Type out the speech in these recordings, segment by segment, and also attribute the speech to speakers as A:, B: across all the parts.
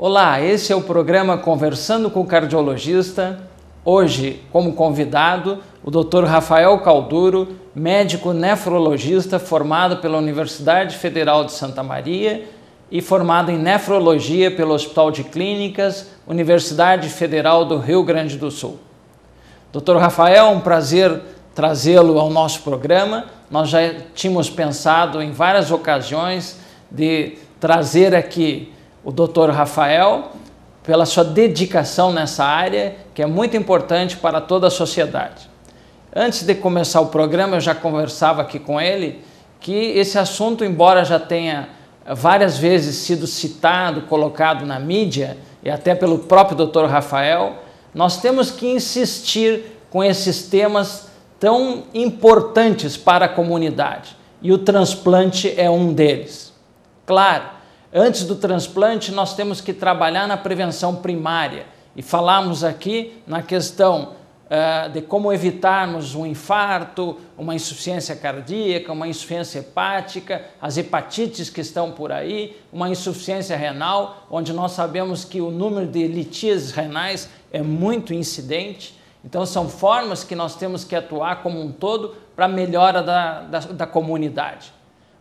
A: Olá, esse é o programa Conversando com o Cardiologista. Hoje, como convidado, o Dr. Rafael Calduro, médico nefrologista formado pela Universidade Federal de Santa Maria e formado em nefrologia pelo Hospital de Clínicas, Universidade Federal do Rio Grande do Sul. Dr. Rafael, é um prazer trazê-lo ao nosso programa. Nós já tínhamos pensado em várias ocasiões de trazer aqui o Dr. Rafael pela sua dedicação nessa área, que é muito importante para toda a sociedade. Antes de começar o programa, eu já conversava aqui com ele que esse assunto, embora já tenha várias vezes sido citado, colocado na mídia e até pelo próprio Dr. Rafael, nós temos que insistir com esses temas tão importantes para a comunidade, e o transplante é um deles. Claro, antes do transplante, nós temos que trabalhar na prevenção primária e falamos aqui na questão de como evitarmos um infarto, uma insuficiência cardíaca, uma insuficiência hepática, as hepatites que estão por aí, uma insuficiência renal, onde nós sabemos que o número de litíases renais é muito incidente. Então, são formas que nós temos que atuar como um todo para a melhora da comunidade.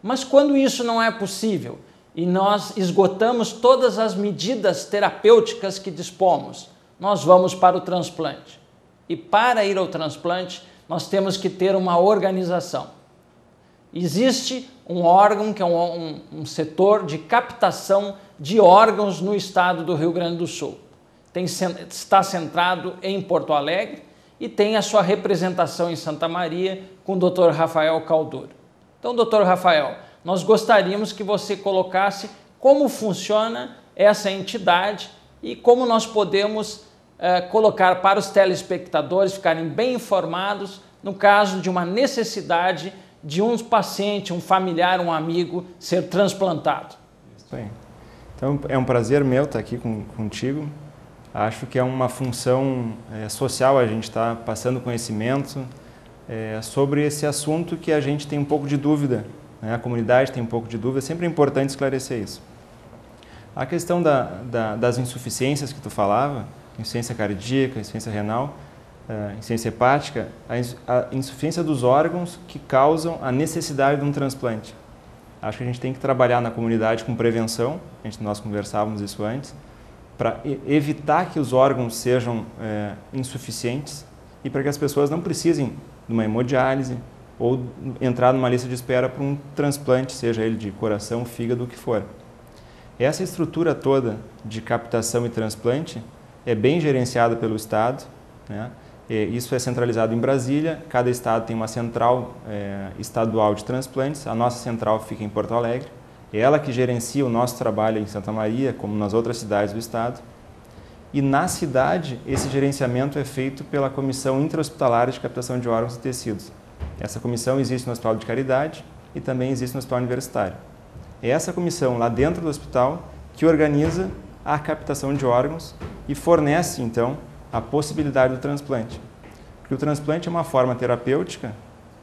A: Mas quando isso não é possível, e nós esgotamos todas as medidas terapêuticas que dispomos, nós vamos para o transplante. E para ir ao transplante, nós temos que ter uma organização. Existe um órgão que é um setor de captação de órgãos no estado do Rio Grande do Sul. Está centrado em Porto Alegre e tem a sua representação em Santa Maria com o Dr. Rafael Calduro. Então, Dr. Rafael, nós gostaríamos que você colocasse como funciona essa entidade e como nós podemos colocar para os telespectadores ficarem bem informados no caso de uma necessidade de um paciente, um familiar, um amigo ser transplantado.
B: Isso aí. Então, é um prazer meu estar aqui contigo. Acho que é uma função social a gente estar passando conhecimento sobre esse assunto que a gente tem um pouco de dúvida. A comunidade tem um pouco de dúvida, sempre é importante esclarecer isso. A questão das insuficiências que tu falava, insuficiência cardíaca, insuficiência renal, insuficiência hepática, a insuficiência dos órgãos que causam a necessidade de um transplante. Acho que a gente tem que trabalhar na comunidade com prevenção, nós conversávamos isso antes, para evitar que os órgãos sejam insuficientes e para que as pessoas não precisem de uma hemodiálise, ou entrar numa lista de espera para um transplante, seja ele de coração, fígado, o que for. Essa estrutura toda de captação e transplante é bem gerenciada pelo Estado, né? Isso é centralizado em Brasília, cada estado tem uma central estadual de transplantes, a nossa central fica em Porto Alegre, é ela que gerencia o nosso trabalho em Santa Maria, como nas outras cidades do estado, e na cidade esse gerenciamento é feito pela Comissão Intra-Hospitalar de Captação de Órgãos e Tecidos. Essa comissão existe no Hospital de Caridade e também existe no Hospital Universitário. É essa comissão lá dentro do hospital que organiza a captação de órgãos e fornece, então, a possibilidade do transplante. Porque o transplante é uma forma terapêutica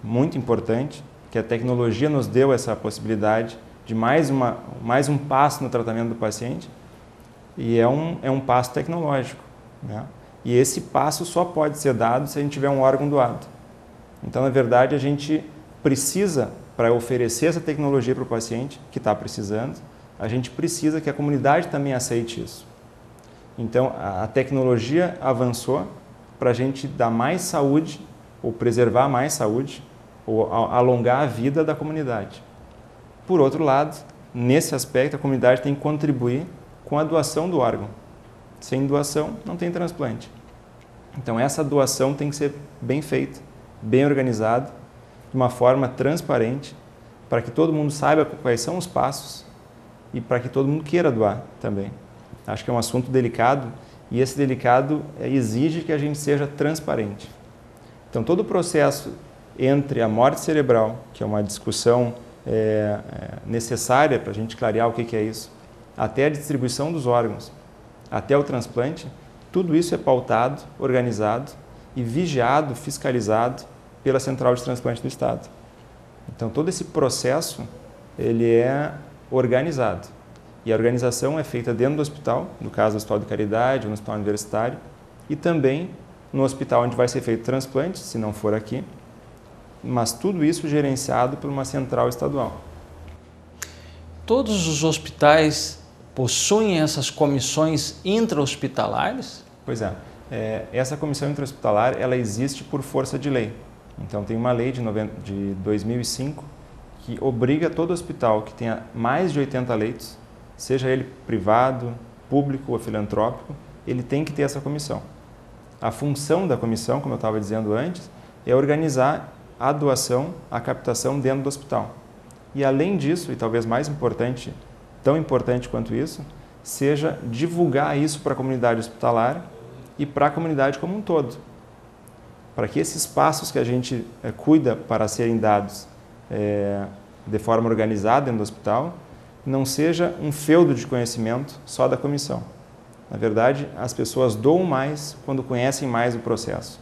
B: muito importante, que a tecnologia nos deu essa possibilidade de mais um passo no tratamento do paciente, e é um passo tecnológico, né? E esse passo só pode ser dado se a gente tiver um órgão doado. Então, na verdade, a gente precisa, para oferecer essa tecnologia para o paciente que está precisando, a gente precisa que a comunidade também aceite isso. Então, a tecnologia avançou para a gente dar mais saúde, ou preservar mais saúde, ou alongar a vida da comunidade. Por outro lado, nesse aspecto, a comunidade tem que contribuir com a doação do órgão. Sem doação, não tem transplante. Então, essa doação tem que ser bem feita, bem organizado, de uma forma transparente, para que todo mundo saiba quais são os passos e para que todo mundo queira doar também. Acho que é um assunto delicado e esse delicado exige que a gente seja transparente. Então, todo o processo entre a morte cerebral, que é uma discussão necessária para a gente clarear o que é isso, até a distribuição dos órgãos, até o transplante, tudo isso é pautado, organizado e vigiado, fiscalizado pela Central de Transplante do Estado. Então, todo esse processo ele é organizado. E a organização é feita dentro do hospital, no caso do Hospital de Caridade ou no Hospital Universitário, e também no hospital onde vai ser feito transplante, se não for aqui, mas tudo isso gerenciado por uma central estadual.
A: Todos os hospitais possuem essas comissões intra-hospitalares?
B: Pois é. Essa comissão intra-hospitalar, ela existe por força de lei. Então, tem uma lei de 2005 que obriga todo hospital que tenha mais de 80 leitos, seja ele privado, público ou filantrópico, ele tem que ter essa comissão. A função da comissão, como eu estava dizendo antes, é organizar a doação, a captação dentro do hospital. E além disso, e talvez mais importante, tão importante quanto isso, seja divulgar isso para a comunidade hospitalar e para a comunidade como um todo. Para que esses passos que a gente cuida para serem dados de forma organizada dentro do hospital, não seja um feudo de conhecimento só da comissão. Na verdade, as pessoas doam mais quando conhecem mais o processo.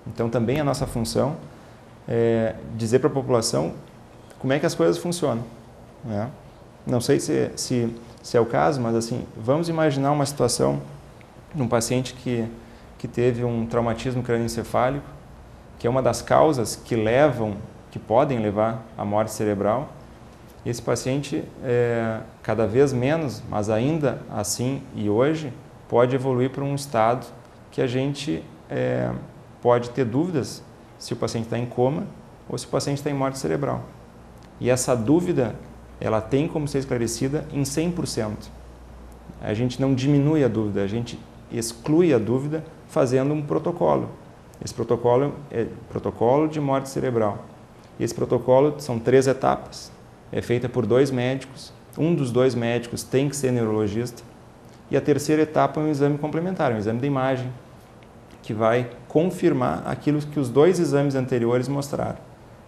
B: Então, também a nossa função é dizer para a população como é que as coisas funcionam, né? Não sei se é o caso, mas assim, vamos imaginar uma situação de um paciente que teve um traumatismo crânioencefálico, que é uma das causas que podem levar à morte cerebral. Esse paciente, cada vez menos, mas ainda assim e hoje, pode evoluir para um estado que a gente pode ter dúvidas se o paciente está em coma ou se o paciente está em morte cerebral. E essa dúvida, ela tem como ser esclarecida em 100%. A gente não diminui a dúvida, a gente exclui a dúvida fazendo um protocolo. Esse protocolo é protocolo de morte cerebral. E esse protocolo são 3 etapas. É feita por 2 médicos, um dos 2 médicos tem que ser neurologista, e a terceira etapa é um exame complementar, um exame de imagem, que vai confirmar aquilo que os 2 exames anteriores mostraram,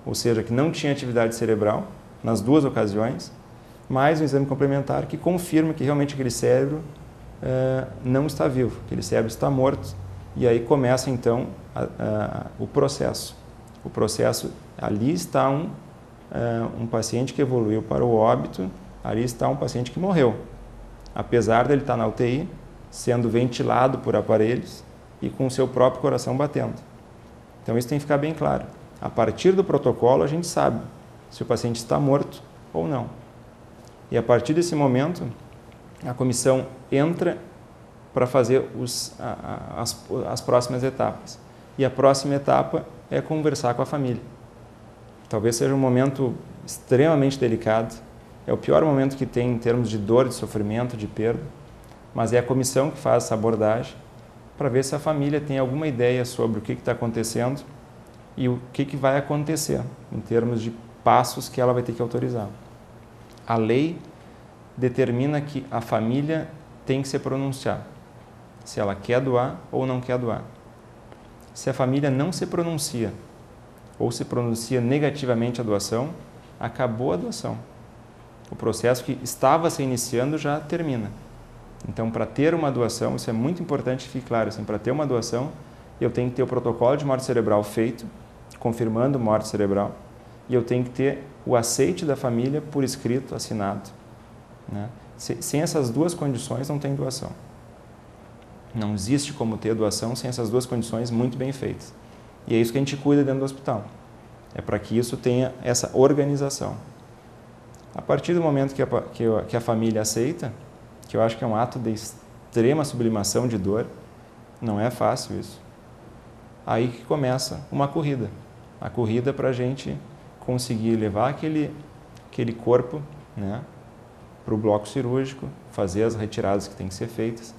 B: ou seja, que não tinha atividade cerebral nas 2 ocasiões, mais um exame complementar que confirma que realmente aquele cérebro não está vivo, aquele cérebro está morto, e aí começa então o processo. O processo, ali está um paciente que evoluiu para o óbito, ali está um paciente que morreu, apesar dele estar na UTI, sendo ventilado por aparelhos e com o seu próprio coração batendo. Então isso tem que ficar bem claro. A partir do protocolo a gente sabe se o paciente está morto ou não. E a partir desse momento a comissão entra para fazer as próximas etapas. E a próxima etapa é conversar com a família. Talvez seja um momento extremamente delicado, é o pior momento que tem em termos de dor, de sofrimento, de perda, mas é a comissão que faz essa abordagem para ver se a família tem alguma ideia sobre o que está acontecendo e o que vai acontecer em termos de passos que ela vai ter que autorizar. A lei determina que a família tem que se pronunciar, se ela quer doar ou não quer doar. Se a família não se pronuncia ou se pronuncia negativamente a doação, acabou a doação. O processo que estava se iniciando já termina. Então, para ter uma doação, isso é muito importante que fique claro, assim, para ter uma doação, eu tenho que ter o protocolo de morte cerebral feito, confirmando morte cerebral, e eu tenho que ter o aceite da família por escrito, assinado, né? Sem essas 2 condições, não tem doação. Não existe como ter doação sem essas 2 condições muito bem feitas. E é isso que a gente cuida dentro do hospital. É para que isso tenha essa organização. A partir do momento que a família aceita, que eu acho que é um ato de extrema sublimação de dor, não é fácil isso, aí que começa uma corrida. A corrida para a gente conseguir levar aquele corpo, né, para o bloco cirúrgico, fazer as retiradas que têm que ser feitas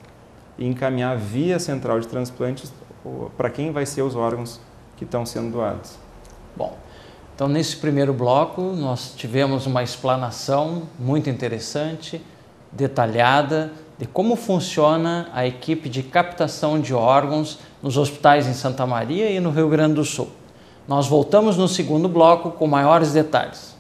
B: e encaminhar via central de transplantes para quem vai ser os órgãos que estão sendo doados.
A: Bom, então nesse primeiro bloco nós tivemos uma explanação muito interessante, detalhada, de como funciona a equipe de captação de órgãos nos hospitais em Santa Maria e no Rio Grande do Sul. Nós voltamos no segundo bloco com maiores detalhes.